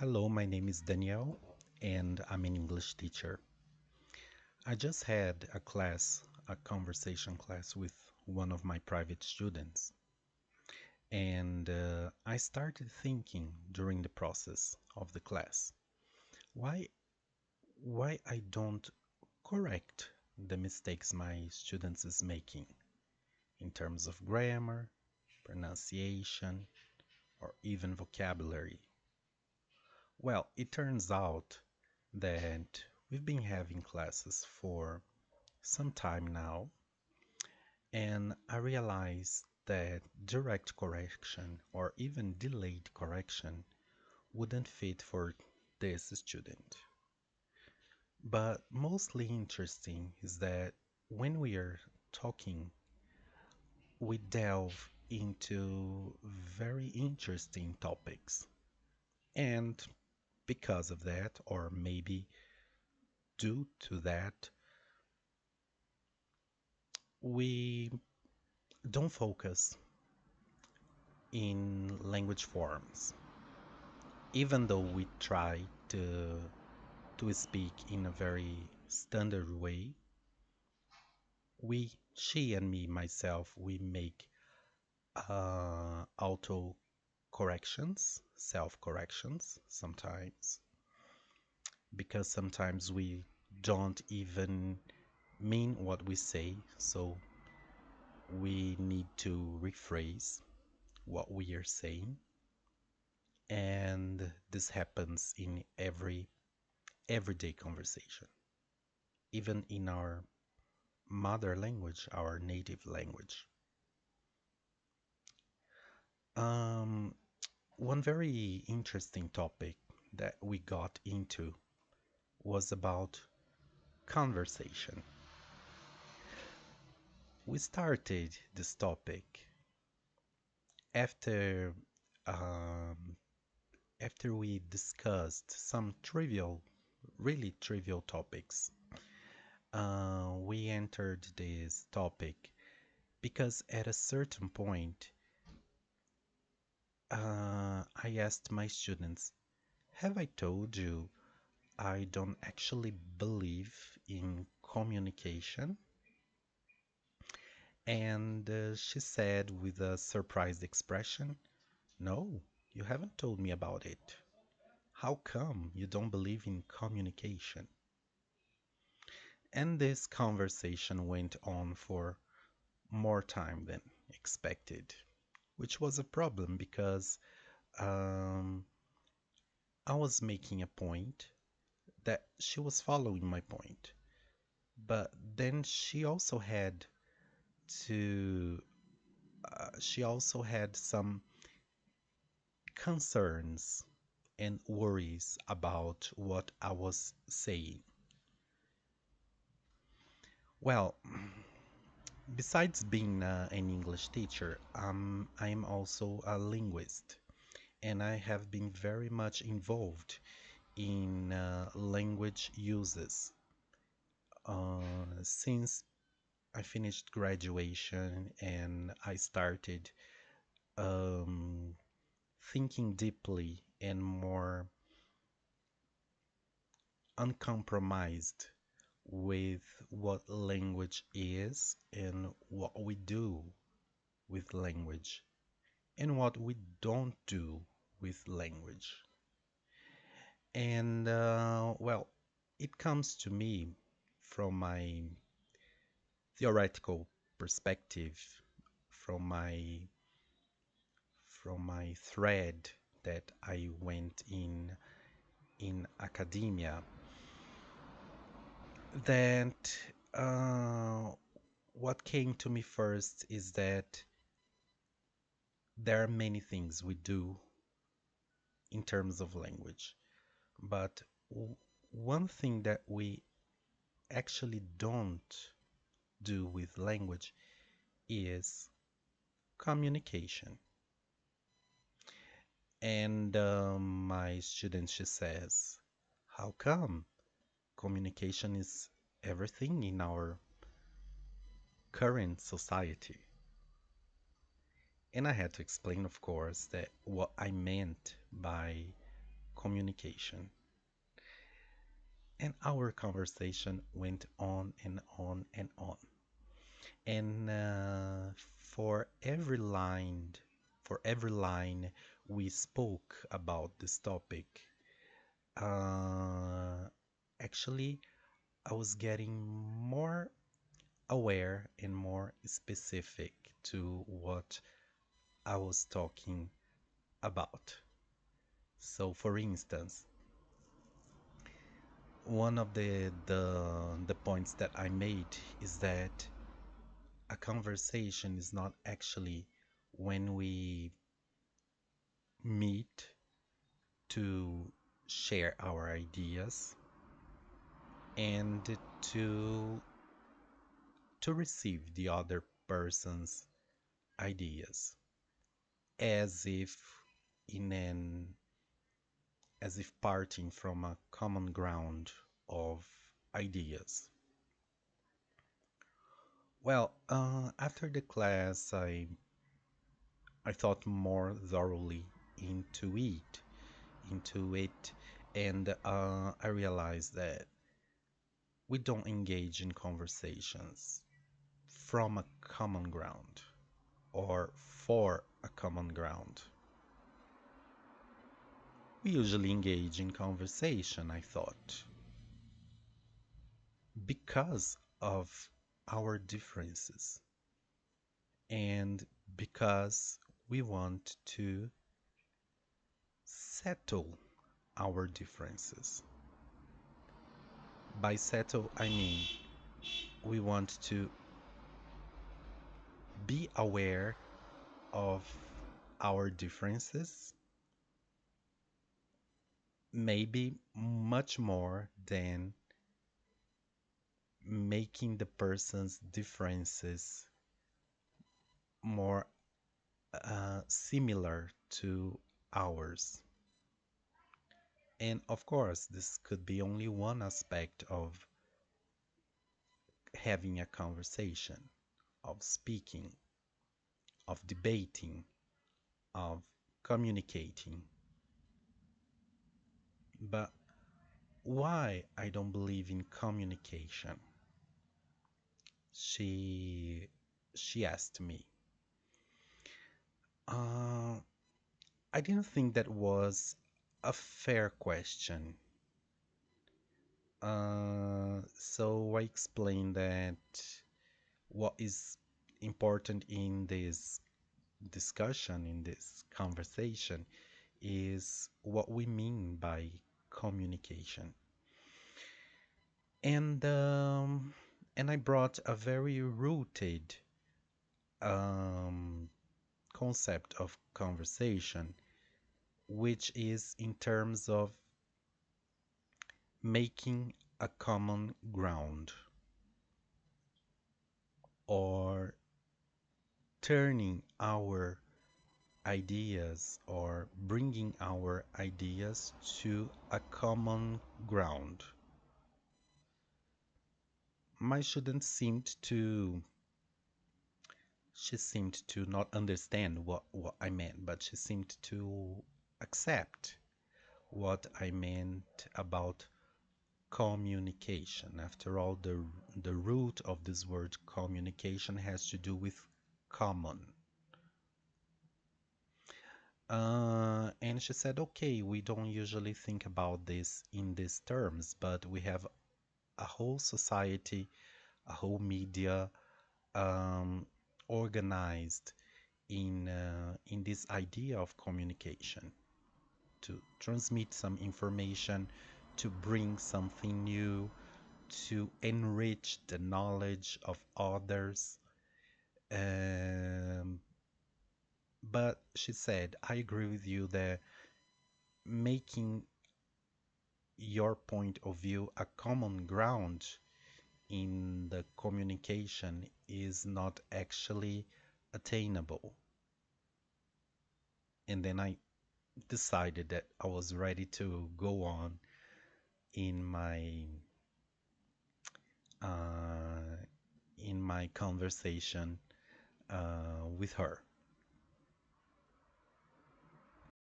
Hello, my name is Daniel, and I'm an English teacher. I just had a conversation class with one of my private students, and I started thinking during the process of the class why why I don't correct the mistakes my students is making in terms of grammar, pronunciation, or even vocabulary. Well, it turns out that we've been having classes for some time now, and I realized that direct correction or even delayed correction wouldn't fit for this student. But mostly interesting is that when we are talking, we delve into very interesting topics. And because of that, or maybe due to that, we don't focus in language forms. Even though we try to speak in a very standard way, she and me, myself, we make auto corrections, self corrections sometimes, because sometimes we don't even mean what we say, so we need to rephrase what we are saying, and this happens in every everyday conversation, even in our mother language, our native language. Um, One very interesting topic that we got into was about conversation. We started this topic after um, after we discussed some really trivial topics. We entered this topic because at a certain point, I asked my students, have I told you I don't actually believe in communication? And she said with a surprised expression, no, you haven't told me about it. How come you don't believe in communication? And this conversation went on for more time than expected, which was a problem because um, I was making a point that she was following my point. But then to, she also had some concerns and worries about what I was saying. Well, besides being an English teacher, I'm also a linguist, and I have been very much involved in language uses since I finished graduation and I started um, thinking deeply and more uncompromised with what language is and what we do with language and what we don't do with language. And well, it comes to me from my theoretical perspective, from my thread that I went in academia, that uh, what came to me first is that there are many things we do in terms of language, but one thing that we actually don't do with language is communication. And my student, she says, how come communication is everything in our current society? And I had to explain, of course, that what I meant by communication. And our conversation went on and on and on. And for every line we spoke about this topic, uh, actually, I was getting more aware and more specific to what I was talking about. So, for instance, one of the points that I made is that a conversation is not actually when we meet to share our ideas and to to receive the other person's ideas as if in an as if parting from a common ground of ideas. Well, after the class, I thought more thoroughly into it, and I realized that we don't engage in conversations from a common ground or for a common ground. We usually engage in conversation, I thought, because of our differences and because we want to settle our differences. By settle, I mean we want to be aware of our differences, maybe much more than making the person's differences more similar to ours. And of course, this could be only one aspect of having a conversation, of speaking, of debating, of communicating. But why I don't believe in communication? She she asked me. Uh, I didn't think that was a fair question. So I explained that what is important in this discussion, in this conversation, is what we mean by communication. And and I brought a very rooted um, concept of conversation, which is in terms of making a common ground or turning our ideas or bringing our ideas to a common ground. My student seemed to not understand what I meant, but she seemed to accept what I meant about communication. After all, the root of this word communication has to do with common. And she said, okay, we don't usually think about this in these terms, but we have a whole society, a whole media um, organized in this idea of communication to transmit some information, to bring something new, to enrich the knowledge of others. Um, but she said, I agree with you that making your point of view a common ground in the communication is not actually attainable. And then I decided that I was ready to go on in uh, my conversation with her.